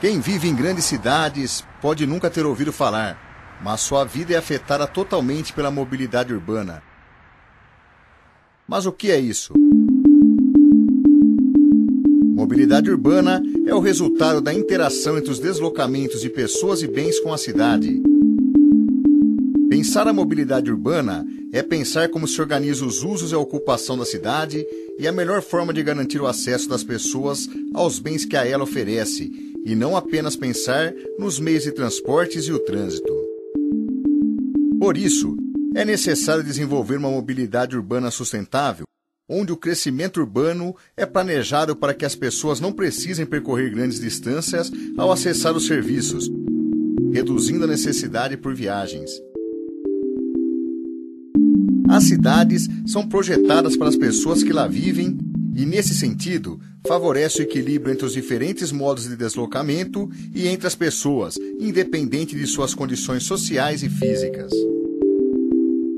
Quem vive em grandes cidades pode nunca ter ouvido falar, mas sua vida é afetada totalmente pela mobilidade urbana. Mas o que é isso? Mobilidade urbana é o resultado da interação entre os deslocamentos de pessoas e bens com a cidade. Pensar a mobilidade urbana é pensar como se organiza os usos e a ocupação da cidade e a melhor forma de garantir o acesso das pessoas aos bens que a ela oferece, e não apenas pensar nos meios de transportes e o trânsito. Por isso, é necessário desenvolver uma mobilidade urbana sustentável, onde o crescimento urbano é planejado para que as pessoas não precisem percorrer grandes distâncias ao acessar os serviços, reduzindo a necessidade por viagens. As cidades são projetadas para as pessoas que lá vivem e, nesse sentido, favorece o equilíbrio entre os diferentes modos de deslocamento e entre as pessoas, independente de suas condições sociais e físicas.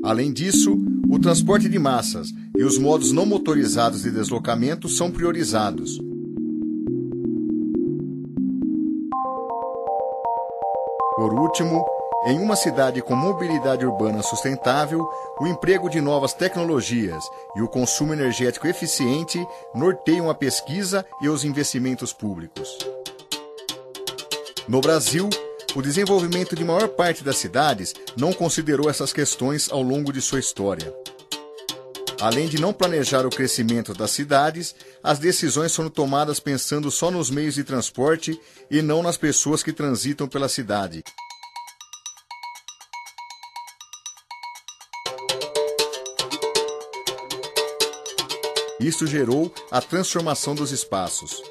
Além disso, o transporte de massas e os modos não motorizados de deslocamento são priorizados. Por último, em uma cidade com mobilidade urbana sustentável, o emprego de novas tecnologias e o consumo energético eficiente norteiam a pesquisa e os investimentos públicos. No Brasil, o desenvolvimento de maior parte das cidades não considerou essas questões ao longo de sua história. Além de não planejar o crescimento das cidades, as decisões foram tomadas pensando só nos meios de transporte e não nas pessoas que transitam pela cidade. Isso gerou a transformação dos espaços.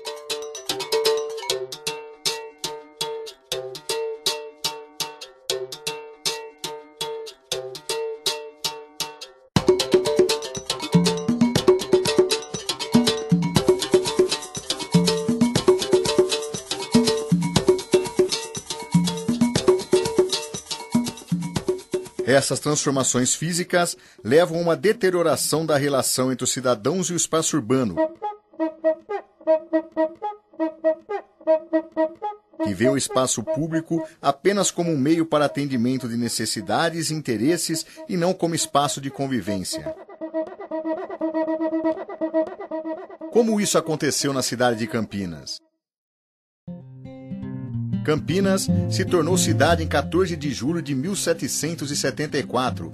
Essas transformações físicas levam a uma deterioração da relação entre os cidadãos e o espaço urbano, que vê o espaço público apenas como um meio para atendimento de necessidades e interesses e não como espaço de convivência. Como isso aconteceu na cidade de Campinas? Campinas se tornou cidade em 14 de julho de 1774,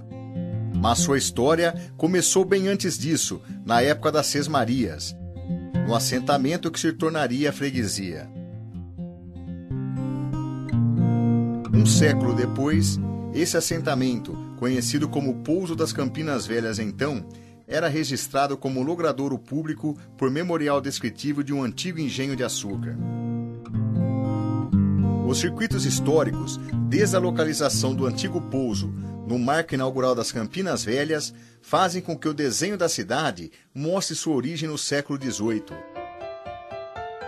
mas sua história começou bem antes disso, na época das Sesmarias, no assentamento que se tornaria a freguesia. Um século depois, esse assentamento, conhecido como Pouso das Campinas Velhas então, era registrado como logradouro público por memorial descritivo de um antigo engenho de açúcar. Os circuitos históricos, desde a localização do antigo pouso no marco inaugural das Campinas Velhas, fazem com que o desenho da cidade mostre sua origem no século XVIII.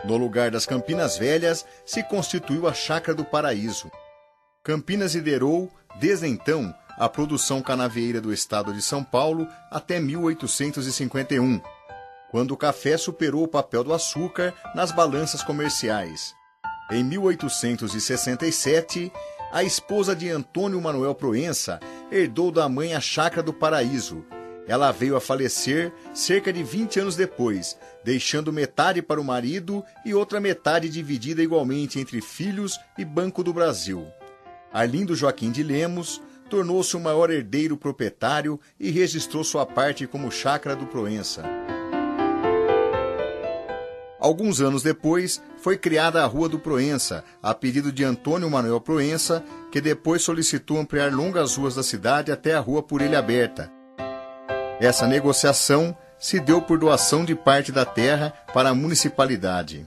No lugar das Campinas Velhas se constituiu a Chácara do Paraíso. Campinas liderou, desde então, a produção canavieira do estado de São Paulo até 1851, quando o café superou o papel do açúcar nas balanças comerciais. Em 1867, a esposa de Antônio Manuel Proença herdou da mãe a Chácara do Paraíso. Ela veio a falecer cerca de 20 anos depois, deixando metade para o marido e outra metade dividida igualmente entre filhos e Banco do Brasil. Arlindo Joaquim de Lemos tornou-se o maior herdeiro proprietário e registrou sua parte como Chácara do Proença. Alguns anos depois, foi criada a Rua do Proença, a pedido de Antônio Manuel Proença, que depois solicitou ampliar longas ruas da cidade até a Rua por ele aberta. Essa negociação se deu por doação de parte da terra para a municipalidade.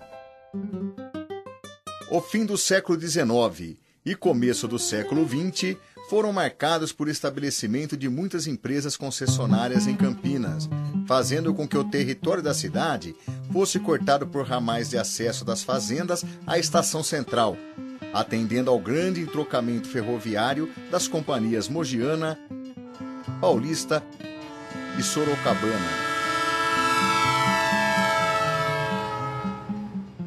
O fim do século XIX e começo do século XX foram marcados por estabelecimento de muitas empresas concessionárias em Campinas, fazendo com que o território da cidade fosse cortado por ramais de acesso das fazendas à estação central, atendendo ao grande entrocamento ferroviário das companhias Mogiana, Paulista e Sorocabana.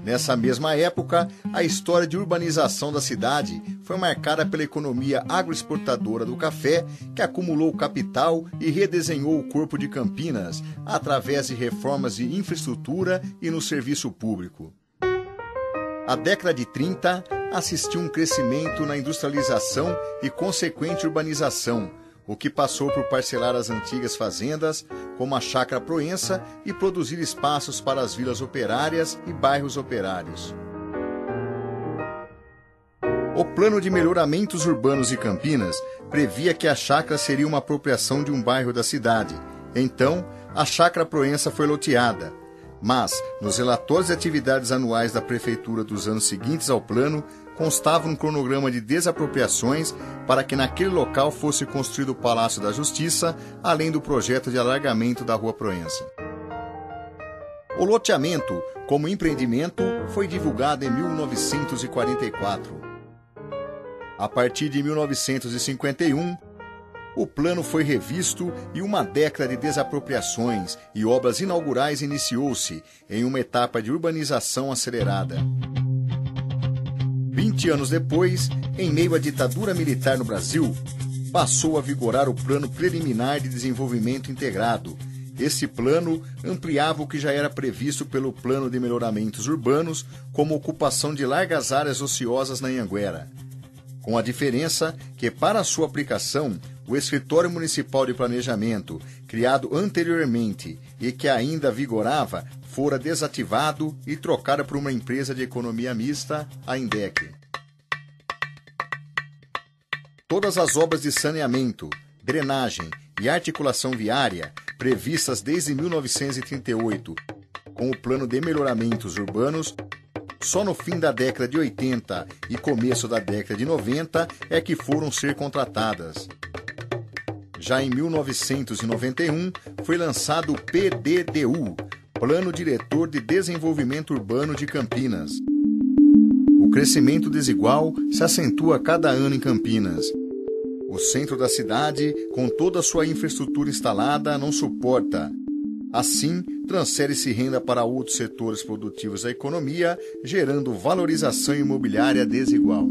Nessa mesma época, a história de urbanização da cidade foi marcada pela economia agroexportadora do café, que acumulou capital e redesenhou o corpo de Campinas através de reformas de infraestrutura e no serviço público. A década de 30 assistiu um crescimento na industrialização e consequente urbanização, o que passou por parcelar as antigas fazendas, como a Chácara Proença, e produzir espaços para as vilas operárias e bairros operários. O Plano de Melhoramentos Urbanos de Campinas previa que a chácara seria uma apropriação de um bairro da cidade. Então, a Chácara Proença foi loteada. Mas, nos relatórios de atividades anuais da Prefeitura dos anos seguintes ao plano, constava um cronograma de desapropriações para que naquele local fosse construído o Palácio da Justiça, além do projeto de alargamento da Rua Proença. O loteamento, como empreendimento, foi divulgado em 1944. A partir de 1951, o plano foi revisto e uma década de desapropriações e obras inaugurais iniciou-se em uma etapa de urbanização acelerada. 20 anos depois, em meio à ditadura militar no Brasil, passou a vigorar o Plano Preliminar de Desenvolvimento Integrado. Esse plano ampliava o que já era previsto pelo Plano de Melhoramentos Urbanos, como ocupação de largas áreas ociosas na Anhanguera. Com a diferença que, para sua aplicação, o Escritório Municipal de Planejamento, criado anteriormente e que ainda vigorava, fora desativado e trocado por uma empresa de economia mista, a INDEC. Todas as obras de saneamento, drenagem e articulação viária, previstas desde 1938, com o Plano de Melhoramentos Urbanos, só no fim da década de 80 e começo da década de 90 é que foram ser contratadas. Já em 1991, foi lançado o PDDU, Plano Diretor de Desenvolvimento Urbano de Campinas. O crescimento desigual se acentua a cada ano em Campinas. O centro da cidade, com toda a sua infraestrutura instalada, não suporta. Assim, transfere-se renda para outros setores produtivos da economia, gerando valorização imobiliária desigual.